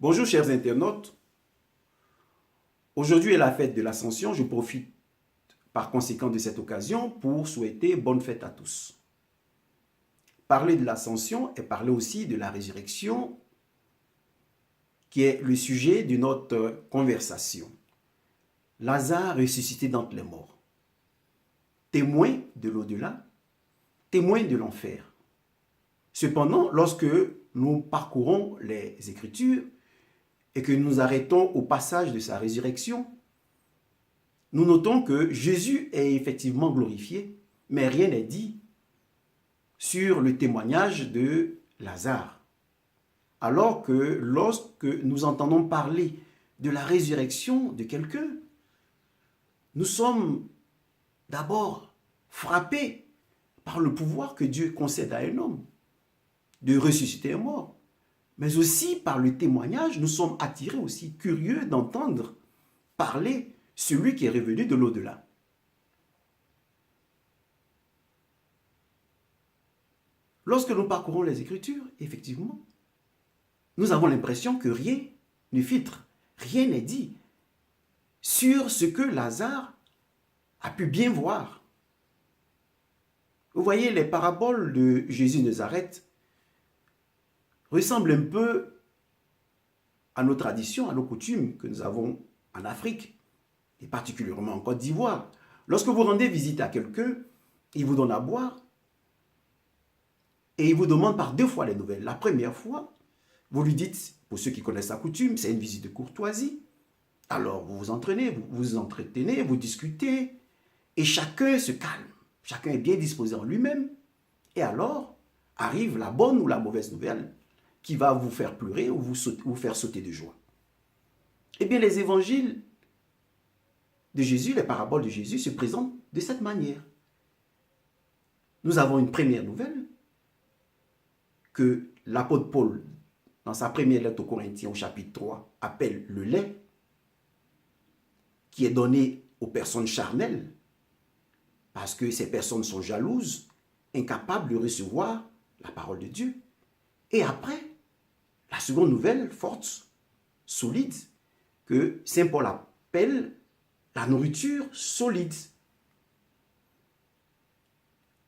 Bonjour chers internautes, aujourd'hui est la fête de l'Ascension, je profite par conséquent de cette occasion pour souhaiter bonne fête à tous. Parler de l'Ascension et parler aussi de la résurrection qui est le sujet de notre conversation. Lazare ressuscité d'entre les morts, témoin de l'au-delà, témoin de l'enfer. Cependant, lorsque nous parcourons les Écritures, et que nous arrêtons au passage de sa résurrection, nous notons que Jésus est effectivement glorifié, mais rien n'est dit sur le témoignage de Lazare. Alors que lorsque nous entendons parler de la résurrection de quelqu'un, nous sommes d'abord frappés par le pouvoir que Dieu concède à un homme de ressusciter un mort. Mais aussi par le témoignage, nous sommes attirés aussi, curieux d'entendre parler celui qui est revenu de l'au-delà. Lorsque nous parcourons les Écritures, effectivement, nous avons l'impression que rien ne filtre, rien n'est dit sur ce que Lazare a pu bien voir. Vous voyez, les paraboles de Jésus de Nazareth ressemble un peu à nos traditions, à nos coutumes que nous avons en Afrique, et particulièrement en Côte d'Ivoire. Lorsque vous rendez visite à quelqu'un, il vous donne à boire, et il vous demande par deux fois les nouvelles. La première fois, vous lui dites, pour ceux qui connaissent la coutume, c'est une visite de courtoisie. Alors vous vous entraînez, vous vous entretenez, vous discutez, et chacun se calme. Chacun est bien disposé en lui-même. Et alors, arrive la bonne ou la mauvaise nouvelle qui va vous faire pleurer ou vous faire sauter de joie. Eh bien, les évangiles de Jésus, les paraboles de Jésus se présentent de cette manière. Nous avons une première nouvelle que l'apôtre Paul, dans sa première lettre aux Corinthiens au chapitre 3, appelle le lait, qui est donné aux personnes charnelles, parce que ces personnes sont jalouses, incapables de recevoir la parole de Dieu. Et après, la seconde nouvelle forte, solide, que Saint Paul appelle la nourriture solide.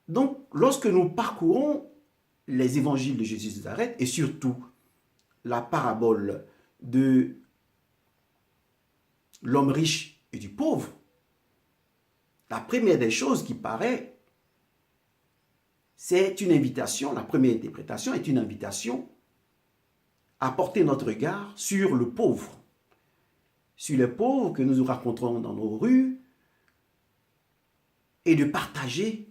Donc, lorsque nous parcourons les évangiles de Jésus de Nazareth, et surtout la parabole de l'homme riche et du pauvre, la première des choses qui paraît, c'est une invitation, la première interprétation est une invitation à porter notre regard sur le pauvre, sur les pauvres que nous rencontrons dans nos rues, et de partager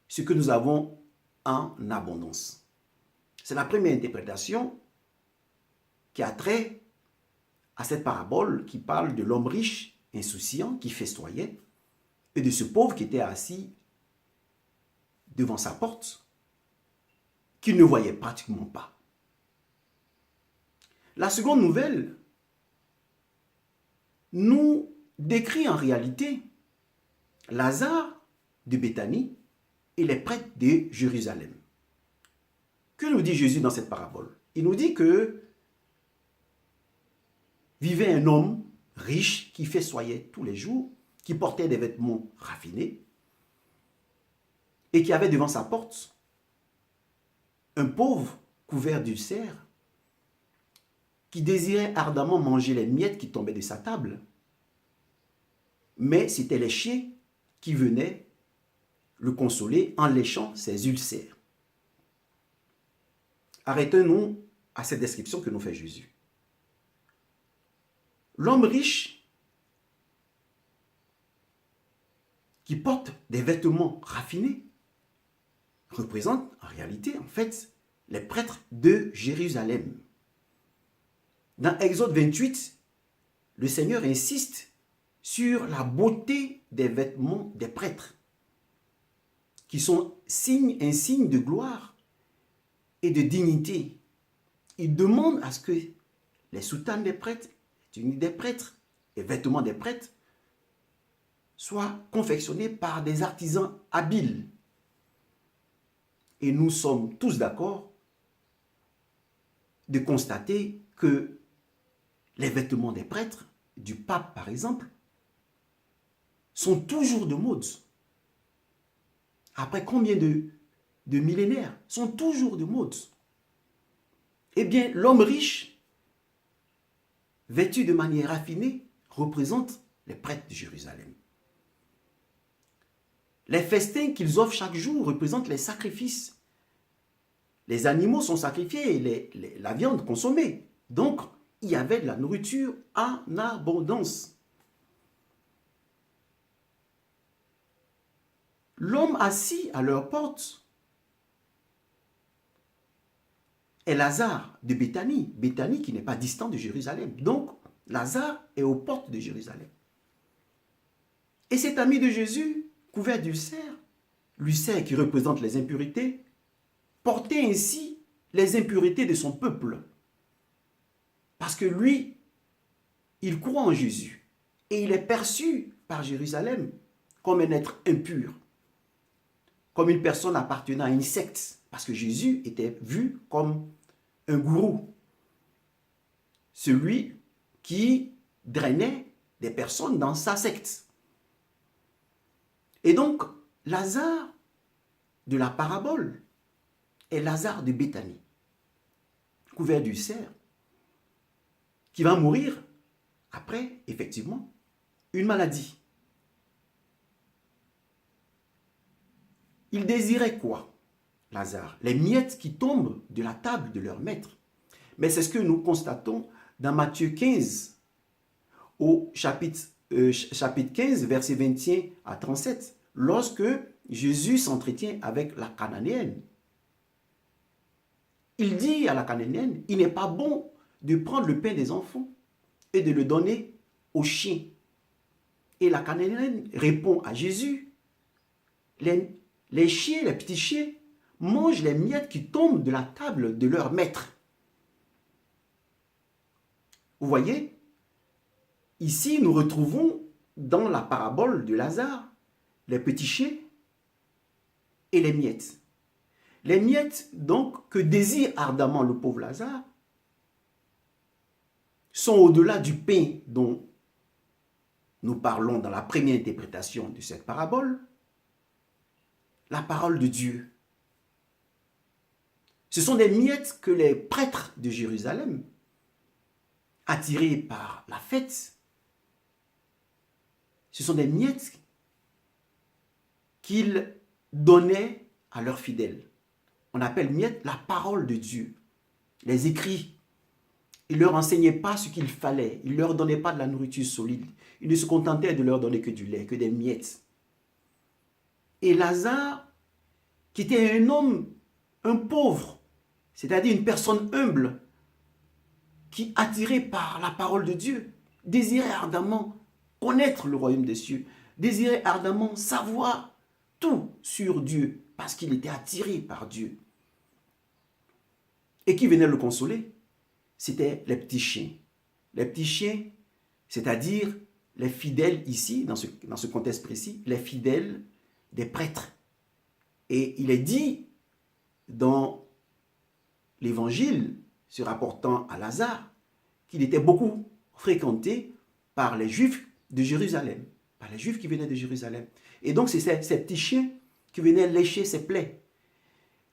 ce que nous avons en abondance. C'est la première interprétation qui a trait à cette parabole qui parle de l'homme riche, insouciant, qui festoyait, et de ce pauvre qui était assis devant sa porte, qu'il ne voyait pratiquement pas. La seconde nouvelle nous décrit en réalité Lazare de Béthanie et les prêtres de Jérusalem. Que nous dit Jésus dans cette parabole? Il nous dit que vivait un homme riche qui festoyait tous les jours, qui portait des vêtements raffinés et qui avait devant sa porte un pauvre couvert d'ulcères qui désirait ardemment manger les miettes qui tombaient de sa table. Mais c'était les chiens qui venaient le consoler en léchant ses ulcères. Arrêtons-nous à cette description que nous fait Jésus. L'homme riche qui porte des vêtements raffinés représente en réalité, en fait, les prêtres de Jérusalem. Dans Exode 28, le Seigneur insiste sur la beauté des vêtements des prêtres, qui sont un signe de gloire et de dignité. Il demande à ce que les soutanes des prêtres, les tuniques des prêtres, les vêtements des prêtres soient confectionnés par des artisans habiles. Et nous sommes tous d'accord de constater que les vêtements des prêtres, du pape par exemple, sont toujours de mode. Après combien de millénaires, sont toujours de mode. Eh bien, l'homme riche, vêtu de manière raffinée, représente les prêtres de Jérusalem. Les festins qu'ils offrent chaque jour représentent les sacrifices. Les animaux sont sacrifiés et la viande consommée. Donc, il y avait de la nourriture en abondance. L'homme assis à leur porte est Lazare de Béthanie. Béthanie qui n'est pas distant de Jérusalem. Donc, Lazare est aux portes de Jérusalem. Et cet ami de Jésus, couvert d'ulcères, l'ulcère qui représente les impuretés, portait ainsi les impuretés de son peuple. Parce que lui, il croit en Jésus. Et il est perçu par Jérusalem comme un être impur. Comme une personne appartenant à une secte. Parce que Jésus était vu comme un gourou. Celui qui drainait des personnes dans sa secte. Et donc, Lazare de la parabole est Lazare de Béthanie, couvert d'ulcères, qui va mourir après, effectivement, une maladie. Il désirait quoi, Lazare? Les miettes qui tombent de la table de leur maître. Mais c'est ce que nous constatons dans Matthieu 15, au chapitre 15, versets 21 à 37, lorsque Jésus s'entretient avec la Cananéenne. Il dit à la Cananéenne, il n'est pas bon de prendre le pain des enfants et de le donner aux chiens. Et la Cananéenne répond à Jésus, les chiens, les petits chiens, mangent les miettes qui tombent de la table de leur maître. Vous voyez, ici nous retrouvons dans la parabole de Lazare les petits chiens et les miettes. Les miettes, donc, que désire ardemment le pauvre Lazare, sont au-delà du pain dont nous parlons dans la première interprétation de cette parabole, la parole de Dieu. Ce sont des miettes que les prêtres de Jérusalem, attirés par la fête, ce sont des miettes qu'ils donnaient à leurs fidèles. On appelle miettes la parole de Dieu, les écrits. Ils ne leur enseignaient pas ce qu'il fallait, ils ne leur donnaient pas de la nourriture solide. Ils ne se contentaient de leur donner que du lait, que des miettes. Et Lazare, qui était un homme, un pauvre, c'est-à-dire une personne humble, qui, attiré par la parole de Dieu, désirait ardemment connaître le royaume des cieux, désirait ardemment savoir tout sur Dieu, parce qu'il était attiré par Dieu. Et qui venait le consoler? C'était les petits chiens. Les petits chiens, c'est-à-dire les fidèles ici, dans ce contexte précis, les fidèles des prêtres. Et il est dit dans l'évangile se rapportant à Lazare qu'il était beaucoup fréquenté par les Juifs de Jérusalem, par les Juifs qui venaient de Jérusalem. Et donc c'est ces petits chiens qui venaient lécher ses plaies,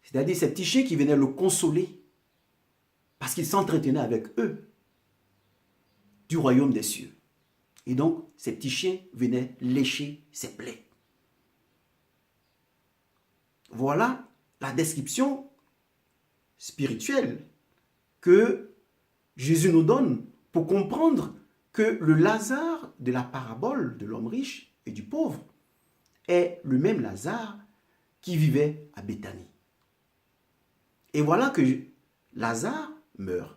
c'est-à-dire ces petits chiens qui venaient le consoler parce qu'il s'entretenait avec eux du royaume des cieux. Et donc ces petits chiens venaient lécher ses plaies. Voilà la description spirituelle que Jésus nous donne pour comprendre que le Lazare de la parabole de l'homme riche et du pauvre est le même Lazare qui vivait à Béthanie. Et voilà que Lazare meurt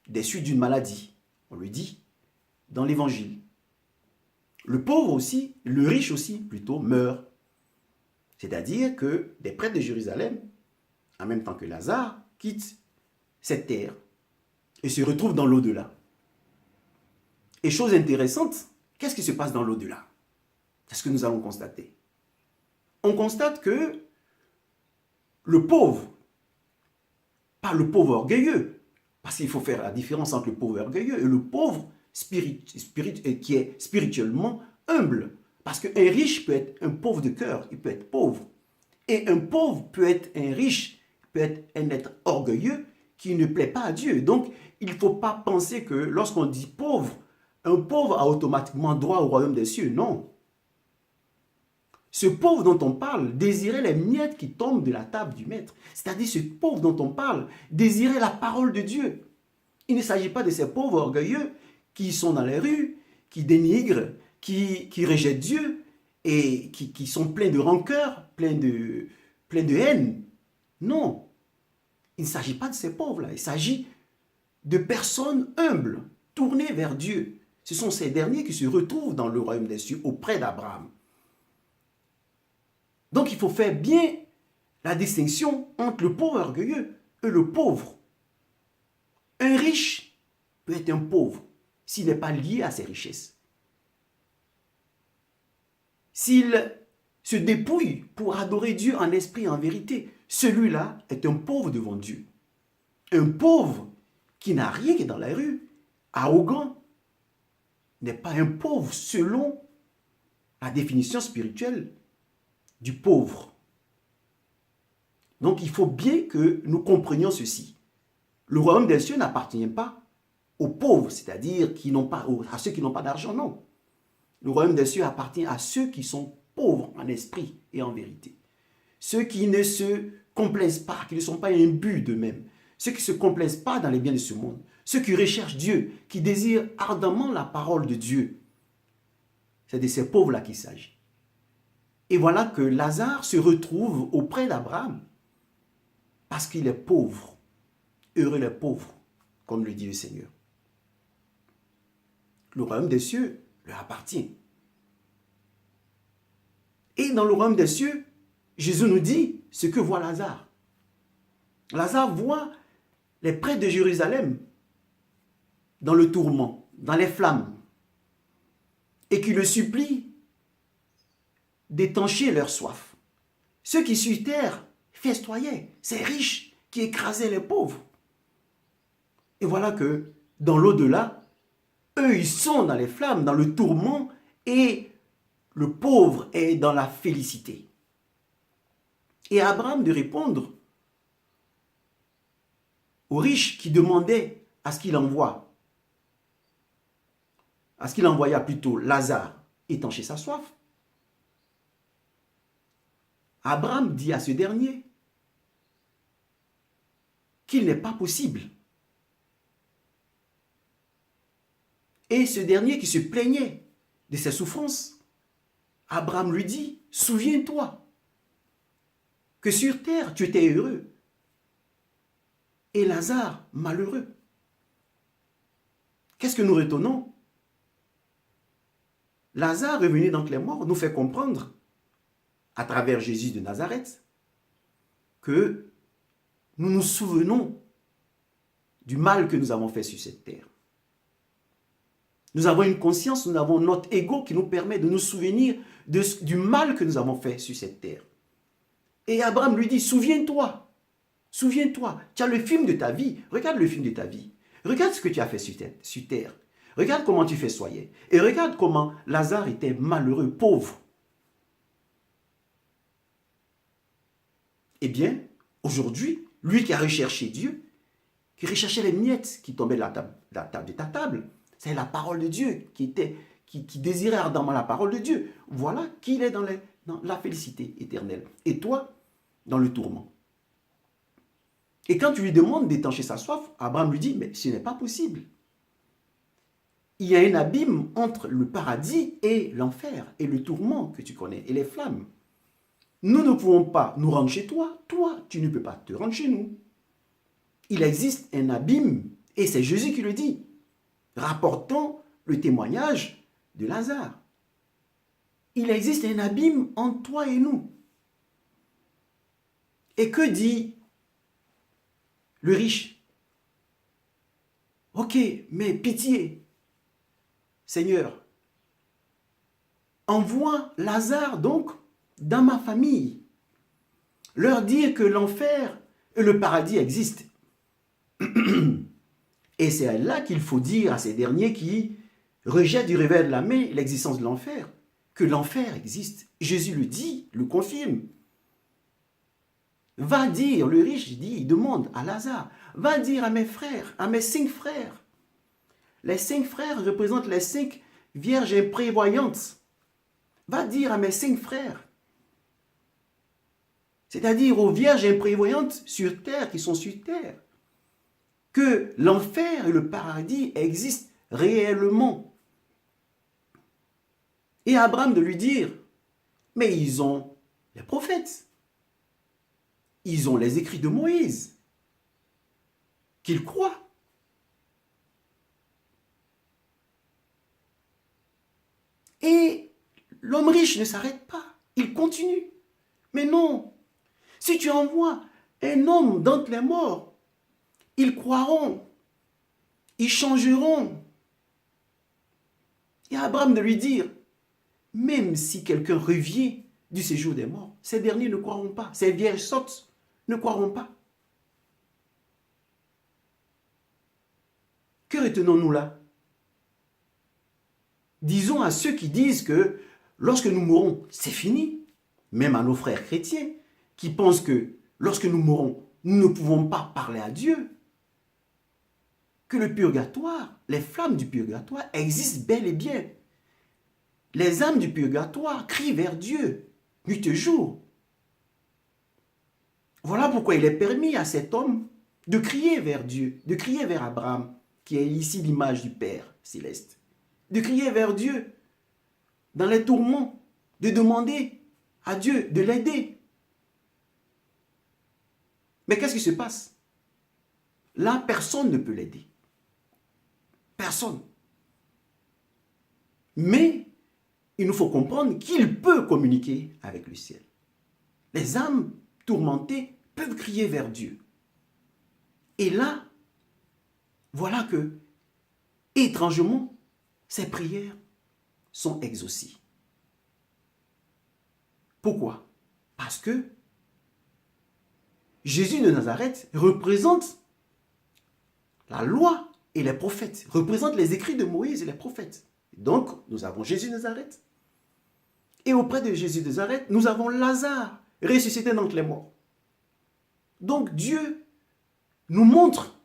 des suites d'une maladie, on le dit dans l'évangile. Le pauvre aussi, le riche aussi plutôt, meurt. C'est-à-dire que des prêtres de Jérusalem, en même temps que Lazare, quittent cette terre et se retrouvent dans l'au-delà. Et chose intéressante, qu'est-ce qui se passe dans l'au-delà? C'est ce que nous allons constater. On constate que le pauvre, pas le pauvre orgueilleux, Parce qu'il faut faire la différence entre le pauvre et orgueilleux et le pauvre qui est spirituellement humble. Parce qu'un riche peut être un pauvre de cœur, il peut être pauvre. Et un pauvre peut être un riche, peut être un être orgueilleux qui ne plaît pas à Dieu. Donc, il ne faut pas penser que lorsqu'on dit pauvre, un pauvre a automatiquement droit au royaume des cieux. Non. Ce pauvre dont on parle désirait les miettes qui tombent de la table du maître. C'est-à-dire ce pauvre dont on parle désirait la parole de Dieu. Il ne s'agit pas de ces pauvres orgueilleux qui sont dans les rues, qui dénigrent, qui rejettent Dieu et qui sont pleins de rancœur, pleins de haine. Non. Il ne s'agit pas de ces pauvres-là. Il s'agit de personnes humbles, tournées vers Dieu. Ce sont ces derniers qui se retrouvent dans le royaume des cieux auprès d'Abraham. Donc il faut faire bien la distinction entre le pauvre orgueilleux et le pauvre. Un riche peut être un pauvre s'il n'est pas lié à ses richesses. S'il se dépouille pour adorer Dieu en esprit et en vérité, celui-là est un pauvre devant Dieu. Un pauvre qui n'a rien qui est dans la rue, arrogant, n'est pas un pauvre selon la définition spirituelle du pauvre. Donc il faut bien que nous comprenions ceci. Le royaume des cieux n'appartient pas aux pauvres, c'est-à-dire à ceux qui n'ont pas d'argent, non. Le royaume des cieux appartient à ceux qui sont pauvres en esprit et en vérité. Ceux qui ne se complaisent pas, qui ne sont pas imbus d'eux-mêmes. Ceux qui ne se complaisent pas dans les biens de ce monde. Ceux qui recherchent Dieu, qui désirent ardemment la parole de Dieu. C'est de ces pauvres-là qu'il s'agit. Et voilà que Lazare se retrouve auprès d'Abraham parce qu'il est pauvre. Heureux les pauvres, comme le dit le Seigneur. Le royaume des cieux leur appartient. Et dans le royaume des cieux, Jésus nous dit ce que voit Lazare. Lazare voit les prêtres de Jérusalem dans le tourment, dans les flammes, et qui le supplient d'étancher leur soif. Ceux qui sur terre festoyaient, ces riches qui écrasaient les pauvres. Et voilà que dans l'au-delà, eux, ils sont dans les flammes, dans le tourment, et le pauvre est dans la félicité. Et Abraham de répondre aux riches qui demandaient à ce qu'il envoya plutôt Lazare étancher sa soif. Abraham dit à ce dernier qu'il n'est pas possible. Et ce dernier qui se plaignait de ses souffrances, Abraham lui dit, souviens-toi que sur terre tu étais heureux et Lazare malheureux. Qu'est-ce que nous retenons? Lazare revenu d'entre les morts nous fait comprendre à travers Jésus de Nazareth que nous nous souvenons du mal que nous avons fait sur cette terre. Nous avons une conscience, nous avons notre ego qui nous permet de nous souvenir du mal que nous avons fait sur cette terre. Et Abraham lui dit, souviens-toi, tu as le film de ta vie, regarde le film de ta vie, regarde ce que tu as fait sur terre, regarde comment tu festoyais, et regarde comment Lazare était malheureux, pauvre. Eh bien, aujourd'hui, lui qui a recherché Dieu, qui recherchait les miettes qui tombaient de la table de ta table, c'est la parole de Dieu qui désirait ardemment la parole de Dieu. Voilà qu'il est dans la félicité éternelle. Et toi, dans le tourment. Et quand tu lui demandes d'étancher sa soif, Abraham lui dit, mais ce n'est pas possible. Il y a un abîme entre le paradis et l'enfer, et le tourment que tu connais, et les flammes. Nous ne pouvons pas nous rendre chez toi. Toi, tu ne peux pas te rendre chez nous. Il existe un abîme, et c'est Jésus qui le dit, rapportant le témoignage de Lazare. Il existe un abîme entre toi et nous. Et que dit le riche? Ok, mais pitié, Seigneur, envoie Lazare donc dans ma famille, leur dire que l'enfer et le paradis existent. Et c'est là qu'il faut dire à ces derniers qui rejettent du revers de la main l'existence de l'enfer, que l'enfer existe. Jésus le dit, le confirme. Va dire, le riche dit, il demande à Lazare, va dire à mes frères, à mes 5 frères. Les 5 frères représentent les 5 vierges imprévoyantes. Va dire à mes 5 frères, c'est-à-dire aux vierges imprévoyantes sur terre, qui sont sur terre, que l'enfer et le paradis existent réellement. Et Abraham de lui dire, mais ils ont les prophètes, ils ont les écrits de Moïse, qu'ils croient. Et l'homme riche ne s'arrête pas, il continue. Mais non, si tu envoies un homme d'entre les morts, ils croiront, ils changeront. Et Abraham de lui dire, même si quelqu'un revient du séjour des morts, ces derniers ne croiront pas, ces vierges sottes ne croiront pas. Que retenons-nous là? Disons à ceux qui disent que lorsque nous mourrons, c'est fini, même à nos frères chrétiens, qui pensent que lorsque nous mourrons, nous ne pouvons pas parler à Dieu, que le purgatoire, les flammes du purgatoire existent bel et bien. Les âmes du purgatoire crient vers Dieu, nuit et jour. Voilà pourquoi il est permis à cet homme de crier vers Dieu, de crier vers Abraham, qui est ici l'image du Père céleste, de crier vers Dieu dans les tourments, de demander à Dieu de l'aider. Mais qu'est-ce qui se passe? Là, personne ne peut l'aider. Personne. Mais il nous faut comprendre qu'il peut communiquer avec le ciel. Les âmes tourmentées peuvent crier vers Dieu. Et là, voilà que, étrangement, ces prières sont exaucées. Pourquoi? Parce que Jésus de Nazareth représente la loi et les prophètes, représente les écrits de Moïse et les prophètes. Donc, nous avons Jésus de Nazareth. Et auprès de Jésus de Nazareth, nous avons Lazare, ressuscité d'entre les morts. Donc, Dieu nous montre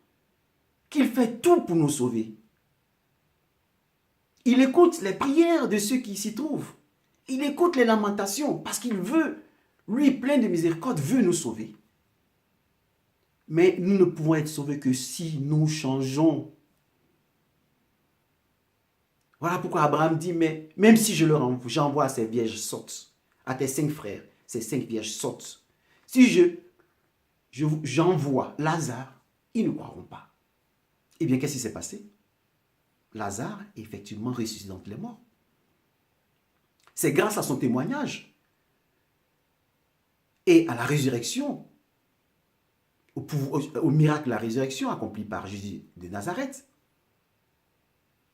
qu'il fait tout pour nous sauver. Il écoute les prières de ceux qui s'y trouvent. Il écoute les lamentations parce qu'il veut, lui plein de miséricorde, veut nous sauver. Mais nous ne pouvons être sauvés que si nous changeons. Voilà pourquoi Abraham dit, mais même si j'envoie à ces vierges sottes, à tes 5 frères, ces 5 vierges sottes, si j'envoie Lazare, ils ne croiront pas. Eh bien, qu'est-ce qui s'est passé? Lazare est effectivement ressuscité d'entre les morts. C'est grâce à son témoignage et à la résurrection, au miracle de la résurrection accompli par Jésus de Nazareth,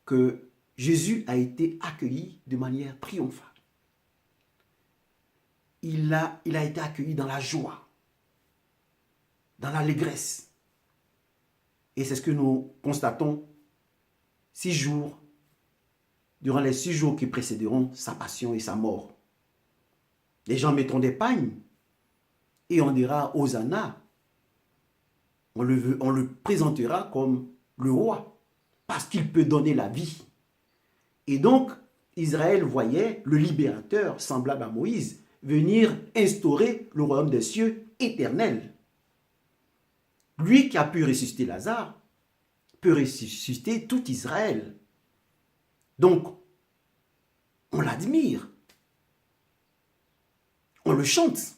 que Jésus a été accueilli de manière triomphale. Il a été accueilli dans la joie, dans l'allégresse. Et c'est ce que nous constatons durant les 6 jours qui précéderont sa passion et sa mort. Les gens mettront des pagnes et on dira Hosanna. On le présentera comme le roi parce qu'il peut donner la vie. Et donc, Israël voyait le libérateur, semblable à Moïse, venir instaurer le royaume des cieux éternel. Lui qui a pu ressusciter Lazare, peut ressusciter tout Israël. Donc, on l'admire. On le chante.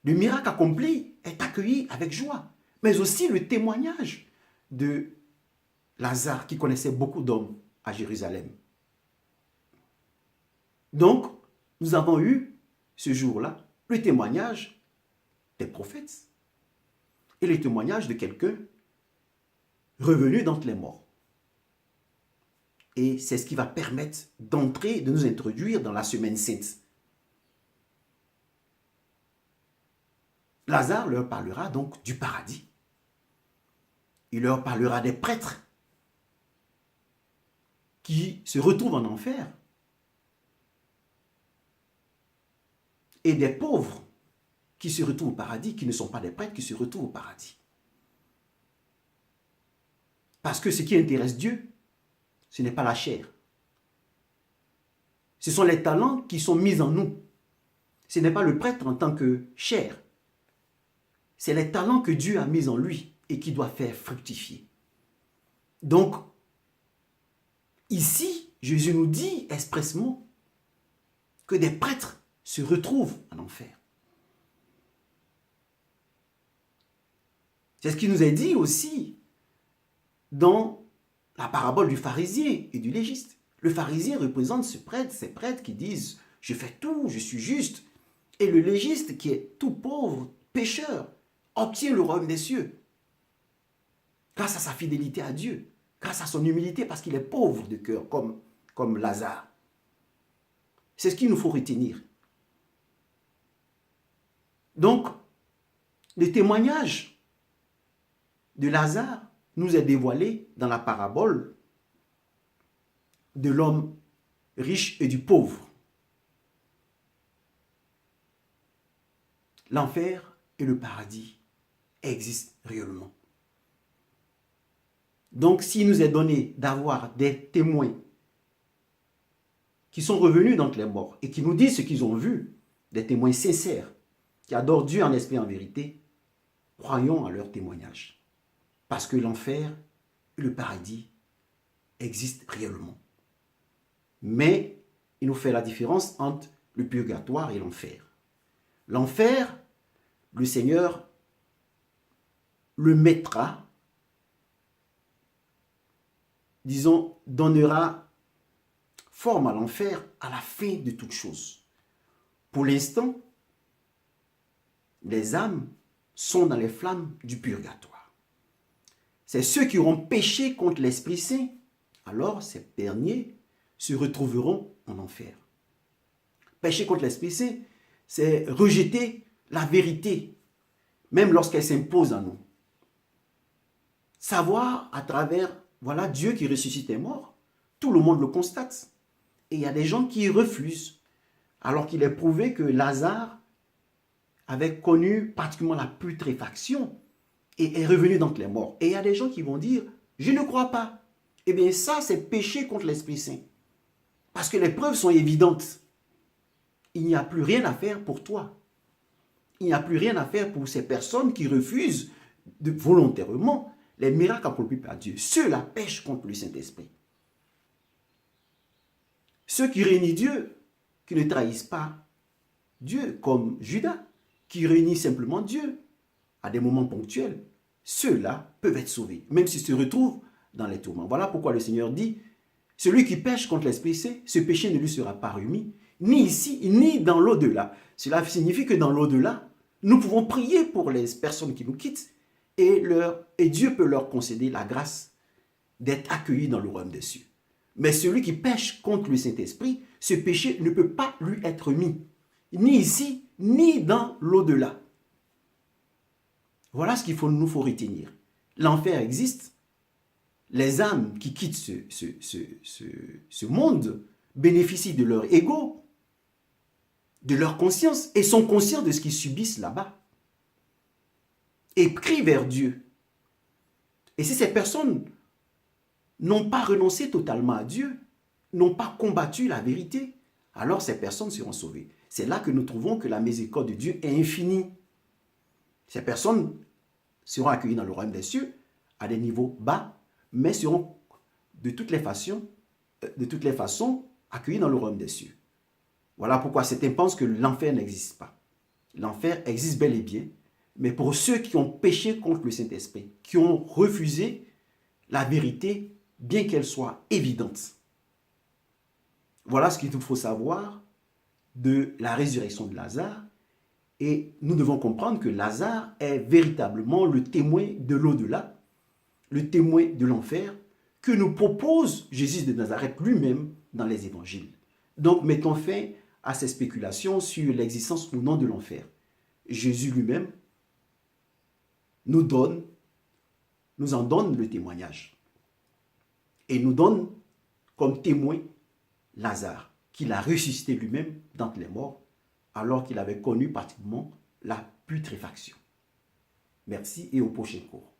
Le miracle accompli est accueilli avec joie. Mais aussi le témoignage de Lazare qui connaissait beaucoup d'hommes à Jérusalem. Donc, nous avons eu ce jour-là le témoignage des prophètes et le témoignage de quelqu'un revenu d'entre les morts. Et c'est ce qui va permettre d'entrer, de nous introduire dans la semaine sainte. Lazare leur parlera donc du paradis. Il leur parlera des prêtres qui se retrouvent en enfer et des pauvres qui se retrouvent au paradis, qui ne sont pas des prêtres, qui se retrouvent au paradis. Parce que ce qui intéresse Dieu, ce n'est pas la chair. Ce sont les talents qui sont mis en nous. Ce n'est pas le prêtre en tant que chair. C'est les talents que Dieu a mis en lui et qui doit faire fructifier. Donc, ici, Jésus nous dit expressément que des prêtres se retrouvent en enfer. C'est ce qui nous est dit aussi dans la parabole du pharisien et du légiste. Le pharisien représente ces prêtres qui disent « je fais tout, je suis juste ». Et le légiste qui est tout pauvre, pécheur, obtient le royaume des cieux grâce à sa fidélité à Dieu, grâce à son humilité parce qu'il est pauvre de cœur comme Lazare. C'est ce qu'il nous faut retenir. Donc, le témoignage de Lazare nous est dévoilé dans la parabole de l'homme riche et du pauvre. L'enfer et le paradis existent réellement. Donc, s'il nous est donné d'avoir des témoins qui sont revenus d'entre les morts et qui nous disent ce qu'ils ont vu, des témoins sincères, qui adorent Dieu en esprit et en vérité, croyons à leur témoignage. Parce que l'enfer et le paradis existent réellement. Mais il nous fait la différence entre le purgatoire et l'enfer. L'enfer, le Seigneur le mettra, disons, donnera forme à l'enfer à la fin de toutes choses. Pour l'instant, les âmes sont dans les flammes du purgatoire. C'est ceux qui auront péché contre l'Esprit Saint, alors ces derniers se retrouveront en enfer. Pécher contre l'Esprit Saint, c'est rejeter la vérité, même lorsqu'elle s'impose à nous. Savoir à travers, voilà, Dieu qui ressuscite les morts, tout le monde le constate. Et il y a des gens qui refusent, alors qu'il est prouvé que Lazare avait connu particulièrement la putréfaction et est revenu d'entre les morts. Et il y a des gens qui vont dire, je ne crois pas. Eh bien ça, c'est péché contre l'Esprit Saint. Parce que les preuves sont évidentes. Il n'y a plus rien à faire pour toi. Il n'y a plus rien à faire pour ces personnes qui refusent volontairement les miracles accomplis par Dieu. Ceux-là pêchent contre le Saint-Esprit. Ceux qui réunissent Dieu, qui ne trahissent pas Dieu, comme Judas, qui réunit simplement Dieu à des moments ponctuels, ceux-là peuvent être sauvés, même s'ils se retrouvent dans les tourments. Voilà pourquoi le Seigneur dit, celui qui pêche contre l'Esprit Saint, ce péché ne lui sera pas remis, ni ici, ni dans l'au-delà. Cela signifie que dans l'au-delà, nous pouvons prier pour les personnes qui nous quittent et Dieu peut leur concéder la grâce d'être accueillis dans le royaume des cieux. Mais celui qui pêche contre le Saint-Esprit, ce péché ne peut pas lui être mis, ni ici, ni dans l'au-delà. Voilà ce qu'il nous faut retenir. L'enfer existe. Les âmes qui quittent ce monde bénéficient de leur ego, de leur conscience, et sont conscients de ce qu'ils subissent là-bas. Et crient vers Dieu. Et si ces personnes n'ont pas renoncé totalement à Dieu, n'ont pas combattu la vérité, alors ces personnes seront sauvées. C'est là que nous trouvons que la miséricorde de Dieu est infinie. Ces personnes seront accueillies dans le royaume des cieux à des niveaux bas, mais seront de toutes les façons accueillies dans le royaume des cieux. Voilà pourquoi certains pensent que l'enfer n'existe pas. L'enfer existe bel et bien, mais pour ceux qui ont péché contre le Saint-Esprit, qui ont refusé la vérité, bien qu'elle soit évidente. Voilà ce qu'il nous faut savoir de la résurrection de Lazare. Et nous devons comprendre que Lazare est véritablement le témoin de l'au-delà, le témoin de l'enfer, que nous propose Jésus de Nazareth lui-même dans les évangiles. Donc, mettons fin à ces spéculations sur l'existence ou non de l'enfer. Jésus lui-même nous en donne le témoignage. Et nous donne comme témoin Lazare, qu'il a ressuscité lui-même d'entre les morts, alors qu'il avait connu pratiquement la putréfaction. Merci et au prochain cours.